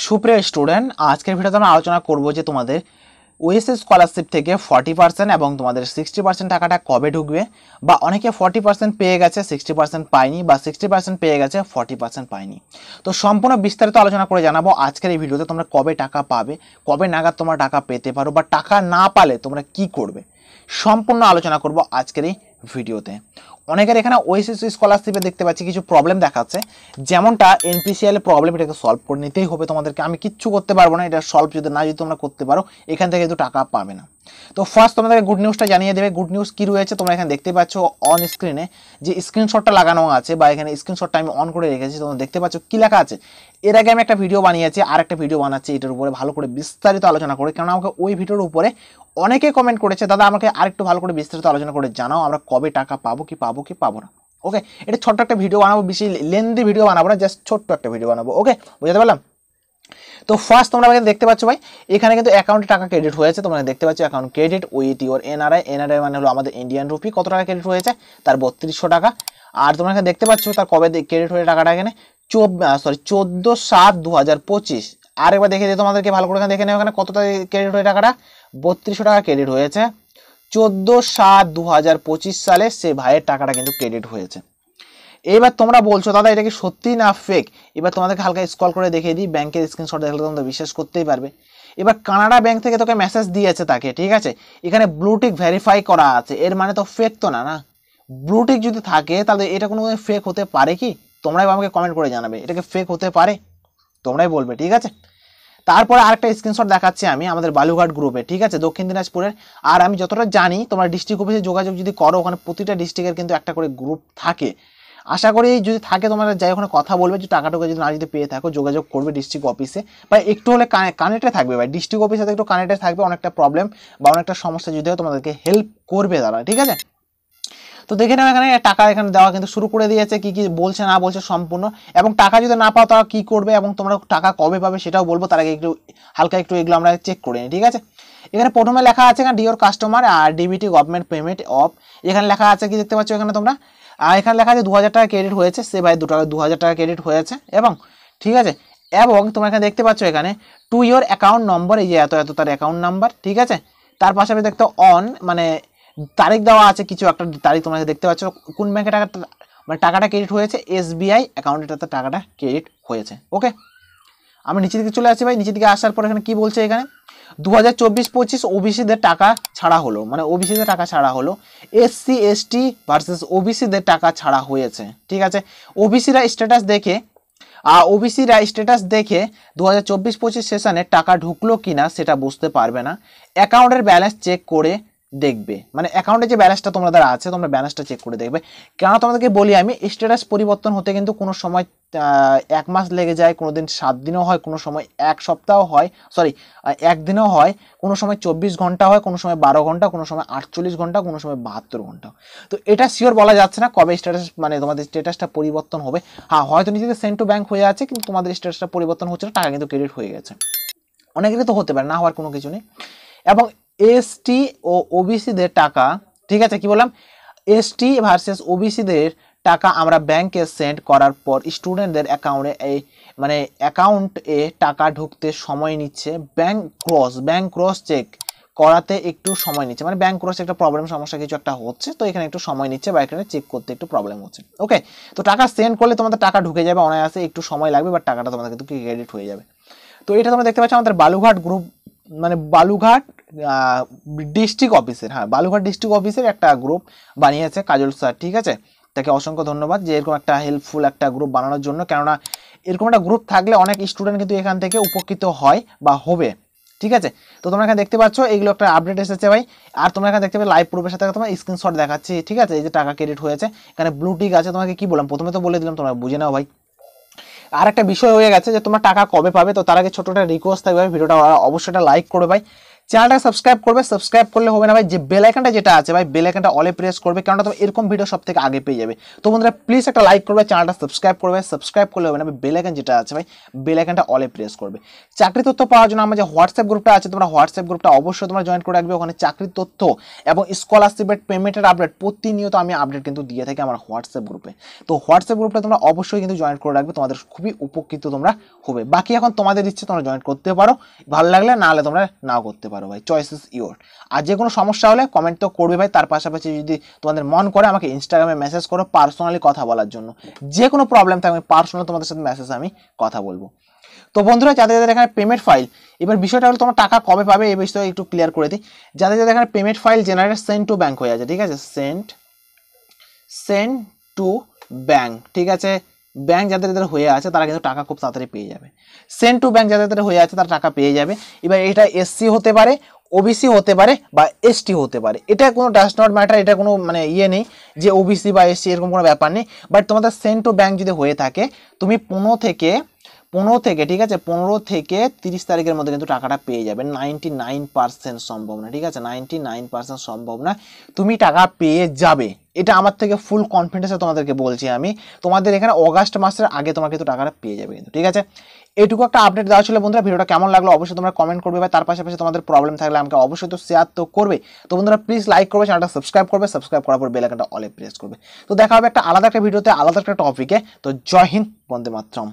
সুপ্রিয় স্টুডেন্ট, আজকের ভিডিওতে আমরা আলোচনা করব যে তোমাদের ওএসএস স্কলারশিপ থেকে 40% এবং তোমাদের 60% টাকাটা কবে ঢুকবে, বা অনেকে 40% পেয়ে গেছে 60% পায়নি, বা 60% পেয়ে গেছে 40% পায়নি। তো সম্পূর্ণ বিস্তারিত আলোচনা করে জানাবো আজকের এই ভিডিওতে তোমরা কবে টাকা পাবে, কবে নাগাদ তোমরা টাকা পেতে পারো, বা টাকা না পালে তোমরা কি করবে, সম্পূর্ণ আলোচনা করব আজকের এই ভিডিওতে। অনেকের এখানে ওএসএস স্কলারশিপে দেখতে পাচ্ছি কিছু প্রবলেম দেখাচ্ছে, যেমনটা এনপিসিএল প্রবলেম, এটাকে সলভ করে নিতেই হবে তোমাদেরকে। আমি কিচ্ছু করতে পারবো না, এটা সলভ যদি তোমরা করতে পারো এখান থেকে কিন্তু টাকা পাবে না। তো ফার্স্ট তোমাদেরকে গুড নিউজটা জানিয়ে দেবে। গুড নিউজ কি রয়েছে তোমরা এখানে দেখতে পাচ্ছ অন স্ক্রিনে, যে স্ক্রিনশটটা লাগানো আছে, বা এখানে স্ক্রিনশটটা আমি অন করে রেখেছি, তোমরা দেখতে পাচ্ছ কি লেখা আছে। এর আগে আমি একটা ভিডিও বানিয়েছি, আর একটা ভিডিও বানাচ্ছি এটার উপরে ভালো করে বিস্তারিত আলোচনা করে, কারণ আমাকে ওই ভিডিওর উপরে অনেকে কমেন্ট করেছে, দাদা আমাকে আরেকটু ভালো করে বিস্তারিত আলোচনা করে জানাও, আমরা কবে টাকা পাবো কি পাবো না। ওকে, এটা ছোট্ট একটা ভিডিও বানাবো, বেশি লেন্দি ভিডিও বানাবো না, জাস্ট ছোট্ট একটা ভিডিও বানাবো। ওকে, বুঝতে পারলাম। তো ফার্স্ট তোমরা দেখতে পাচ্ছ ভাই, এখানে কিন্তু অ্যাকাউন্টে টাকা ক্রেডিট হয়েছে। তোমরা দেখতে পাচ্ছ account credit with your NRI মানে হলো আমাদের ইন্ডিয়ান রুপি। কত টাকা ক্রেডিট হয়েছে? তার 3200 টাকা। আর তোমরা এখানে দেখতে পাচ্ছ তার কবে ক্রেডিট হয়ে টাকাটা, এখানে 14/7/2025। আর একবার দেখে দিই তোমাদেরকে ভালো করে, দেখে নেও এখানে কত টাকা ক্রেডিট হয়ে টাকাটা, 3200 টাকা ক্রেডিট হয়েছে 14/7/2025 সালে সে ভাইয়ের টাকাটা কিন্তু ক্রেডিট হয়েছে। এবার তোমরা বলছো দাদা এটা কি সত্যি না ফেক? এবার তোমাদেরকে হালকা স্ক্রল করে দেখিয়ে দিই, ব্যাংকের স্ক্রিনশট দেখলে তোমরা বিশ্বাস করতেই পারবে। এবার কানাডা ব্যাংক থেকে তোকে মেসেজ দিয়েছে তাকে, ঠিক আছে, এখানে ব্লুটিক ভেরিফাই করা আছে, এর মানে তো ফেক তো না। ব্লুটিক যদি থাকে তাহলে এটা কোনো ফেক হতে পারে কি? তোমরাই আমাকে কমেন্ট করে জানাবে এটাকে ফেক হতে পারে, তোমরাই বলবে, ঠিক আছে। তারপরে আরেকটা স্ক্রিনশট দেখাচ্ছি আমি আমাদের বালুঘাট গ্রুপে, ঠিক আছে, দক্ষিণ দিনাজপুরের। আর আমি যতটা জানি তোমরা ডিস্ট্রিক্ট অফিসে যোগাযোগ যদি করো, ওখানে প্রতিটা ডিস্ট্রিক্টের কিন্তু একটা করে গ্রুপ থাকে। আশা করি যদি থাকে তোমরা যাই ওখানে কথা বলবে, যে টাকাটুকু যদি না যদি পেয়ে থাকো যোগাযোগ করবে ডিস্ট্রিক্ট অফিসে, বা একটু হলে কানেক্টে থাকবে ভাই, ডিস্ট্রিক্ট অফিসে একটু কানেক্টে থাকবে। অনেকটা প্রবলেম বা অনেকটা সমস্যা যদি হয় তোমাদেরকে হেল্প করবে তারা, ঠিক আছে। তো দেখে নাও এখানে টাকা এখানে দেওয়া কিন্তু শুরু করে দিয়েছে, কি কি বলছে না বলছে সম্পূর্ণ। এবং টাকা যদি না পাও তারা কি করবে এবং তোমরা টাকা কবে পাবে সেটাও বলবো, তার আগে একটু হালকা একটু এগুলো আমরা চেক করে নিই, ঠিক আছে। এখানে প্রথমে লেখা আছে এখানে ডিওর কাস্টমার আর ডিবিটি গভর্নমেন্ট পেমেন্ট অফ, এখানে লেখা আছে কি দেখতে পাচ্ছ এখানে তোমরা, এখানে লেখা আছে 2000 টাকা ক্রেডিট হয়েছে, সে ভাই 2000 টাকা ক্রেডিট হয়েছে। এবং ঠিক আছে, এবং তোমরা এখানে দেখতে পাচ্ছ এখানে টু ইয়োর অ্যাকাউন্ট নম্বর, এই যে এত তার অ্যাকাউন্ট নাম্বার, ঠিক আছে। তার পাশাপাশি দেখতে অন মানে তারিখ দেওয়া আছে, কিছু একটা তারিখ তোমরা দেখতে পাচ্ছ কোন ব্যাংকে টাকা মানে টাকাটা ক্রেডিট হয়েছে, এসবিআই অ্যাকাউন্টে টাকাটা ক্রেডিট হয়েছে। ওকে, আমি নিচের দিকে চলে আসি ভাই। নিচের দিকে আসার পর এখানে কি বলছে, এখানে 2024-25 ওবিসিদের টাকা ছাড়া হলো, মানে ওবিসিদের টাকা ছাড়া হলো, এসসি এসটি ভার্সেস ওবিসিদের টাকা ছাড়া হয়েছে, ঠিক আছে। ওবিসিরা স্ট্যাটাস দেখে 2024-25 সেশনে টাকা ঢুকলো কিনা সেটা বুঝতে পারবে না, অ্যাকাউন্টের ব্যালেন্স চেক করে দেখবে, মানে অ্যাকাউন্টে যে ব্যালেন্সটা তোমাদের আছে তোমরা ব্যালেন্সটা চেক করে দেখবে। কেন তোমাদেরকে বলি আমি, স্ট্যাটাস পরিবর্তন হতে কিন্তু কোনো সময় 1 মাস লেগে যায়, কোনো দিন 7 দিনও হয়, কোনো সময় 1 সপ্তাহ হয়, সরি 1 দিনও হয়, কোনো সময় 24 ঘন্টা হয়, কোনো সময় 12 ঘন্টা, কোনো সময় 48 ঘন্টা, কোনো সময় 72 ঘন্টা। তো এটা শিওর বলা যাচ্ছে না কবে স্ট্যাটাস মানে তোমাদের স্ট্যাটাসটা পরিবর্তন হবে। হ্যাঁ, হয়তো নিজেদের সেন্ড টু ব্যাংক হয়ে আছে, কিন্তু তোমাদের স্ট্যাটাসটা পরিবর্তন হচ্ছে না, টাকা কিন্তু ক্রেডিট হয়ে গেছে। অনেকেরই তো হতে পারে, না হওয়ার কোনো কিছু নেই। এবং এসটি ও ওবিসিদের টাকা, ঠিক আছে, কি বললাম, এসটি ভার্সেস ওবিসিদের টাকা আমরা ব্যাংকে সেন্ড করার পর স্টুডেন্টদের অ্যাকাউন্টে মানে অ্যাকাউন্টে টাকা ঢুকতে সময় নিচ্ছে, ব্যাংক ক্রস চেক করাতে একটু সময় নিচ্ছে, মানে ব্যাংক ক্রস একটা প্রবলেম সমস্যা কিছু একটা হচ্ছে, তো এখানে একটু সময় নিচ্ছে বা এখানে চেক করতে একটু প্রবলেম হচ্ছে। ওকে, তো টাকা সেন্ড করলে তোমাদের টাকা ঢুকে যাবে অনায়াসে, একটু সময় লাগবে, বাট টাকাটা তোমাদের কিন্তু ক্রেডিট হয়ে যাবে। তো এটা তোমরা দেখতে পাচ্ছ আমাদের বালুঘাট গ্রুপ, মানে বালুঘাট ডিস্ট্রিক্ট অফিসের, হ্যাঁ বালুঘাট ডিস্ট্রিক্ট অফিসের একটা গ্রুপ বানিয়েছে কাজল স্যার, ঠিক আছে, তাকে অসংখ্য ধন্যবাদ যে এরকম একটা হেল্পফুল একটা গ্রুপ বানানোর জন্য। কেননা এরকম একটা গ্রুপ থাকলে অনেক স্টুডেন্ট কিন্তু এখান থেকে উপকৃত হয় বা হবে, ঠিক আছে। তো তোমরা এখানে দেখতে পাচ্ছ এগুলো একটা আপডেট এসেছে ভাই। আর তোমরা এখানে দেখতে পাবে লাইভ প্রুফের সাথে তোমার স্ক্রিনশট দেখাচ্ছি, ঠিক আছে, এই যে টাকা ক্রেডিট হয়েছে, এখানে ব্লু টিক আছে। তোমাকে কি বললাম প্রথমে তো বলে দিলাম, তোমরা বুঝে নাও ভাই। আর একটা বিষয় হয়ে গেছে যে তোমরা টাকা কবে পাবে, তো তার আগে ছোট একটা রিকোয়েস্ট থাকবে, ভিডিওটা অবশ্যই একটা লাইক করবে ভাই, চ্যানেলটা সাবস্ক্রাইব করবে, সাবস্ক্রাইব করলে হবে না ভাই, যে বেল আইকনটা যেটা আছে ভাই বেল আইকনটা অলে প্রেস করবে, কারণ তুমি এরকম ভিডিও সব থেকে আগে পেয়ে যাবে। তো বন্ধুরা প্লিজ একটা লাইক করবে, চ্যানেলটা সাবস্ক্রাইব করবে, সাবস্ক্রাইব করলে হবে না, বেল আইকন যেটা আছে ভাই বেল আইকনটা অলে প্রেস করবে। চাকরি তথ্য পাওয়ার জন্য আমার যে হোয়াটসঅ্যাপ গ্রুপটা আছে, তোমরা হোয়াটসঅ্যাপ গ্রুপটা অবশ্যই তোমরা জয়েন করে রাখবে। ওখানে চাকরির তথ্য এবং স্কলারশিপের পেমেন্টের আপডেট প্রতিনিয়ত আমি আপডেট কিন্তু দিয়ে থাকি আমার হোয়াটসঅ্যাপ গ্রুপে। তো হোয়াটসঅ্যাপ গ্রুপটা তোমরা অবশ্যই কিন্তু জয়েন করে রাখবে, তোমাদের খুবই উপকৃত তোমরা হবে। বাকি এখন তোমাদের ইচ্ছে, তোমরা জয়েন করতে পারো, ভালো লাগলে, না হলে তোমরা নাও করতে পারো ভাই, চয়েস ইজ ইওর। আর যে কোনো সমস্যা হলে কমেন্ট তো করবে ভাই, তার পাশাপাশি যদি তোমাদের মন করে আমাকে ইনস্টাগ্রামে মেসেজ করো পার্সোনালি কথা বলার জন্য, যে কোনো প্রবলেম থাকবে পার্সোনালি তোমাদের সাথে মেসেজ আমি কথা বলবো। তো বন্ধুরা যাদের যাদের এখানে পেমেন্ট ফাইল, এবার বিষয়টা হলো তোমরা টাকা কবে পাবে এই বিষয়ে একটু ক্লিয়ার করে দিই। যাদের যাদের এখানে payment file generate send to bank হয়ে আছে, ঠিক আছে, সেন্ড টু ব্যাংক, ঠিক আছে, ব্যাংক যাদের যাদের হয়ে আছে তারা কিন্তু টাকা খুব তাড়াতাড়ি পেয়ে যাবে। সেন্ড টু ব্যাংক যাদের যাদের হয়ে আছে তারা টাকা পেয়ে যাবে। এবার এটা এসসি হতে পারে, ওবিসি হতে পারে বা এসটি হতে পারে, এটা কোনো ডাজ নট ম্যাটার, এটা কোনো মানে ইয়ে নেই যে ওবিসি বা এসসি এরকম কোনো ব্যাপার নেই। বাট তোমাদের সেন্ড টু ব্যাংক যদি হয়ে থাকে, তুমি 15 থেকে ঠিক আছে 15 থেকে 30 তারিখের মধ্যে কিন্তু টাকাটা পেয়ে যাবে। 99% সম্ভাবনা, ঠিক আছে, 99% সম্ভাবনা তুমি টাকা পেয়ে যাবে, এটা আমার থেকে ফুল কনফিডেন্সে তোমাদেরকে বলছি আমি। তোমাদের এখানে অগাস্ট মাসের আগে তোমার কিন্তু টাকাটা পেয়ে যাবে কিন্তু, ঠিক আছে। এইটুকু একটা আপডেট দেওয়া ছিল বন্ধুরা। ভিডিওটা কেমন লাগলো অবশ্যই তোমরা কমেন্ট করবে, বা তার পাশাপাশি তোমাদের প্রবলেম থাকলে আমাকে অবশ্যই তো শেয়ার তো করবে। তো বন্ধুরা প্লিজ লাইক করবে, চ্যানেলটা সাবস্ক্রাইব করবে, সাবস্ক্রাইব করার পর বেল আইকনটা অলে প্রেস করবে। তো দেখা হবে একটা আলাদা একটা ভিডিওতে, আলাদা একটা টপিকে। তো জয় হিন্দ, বন্দে মাতরম।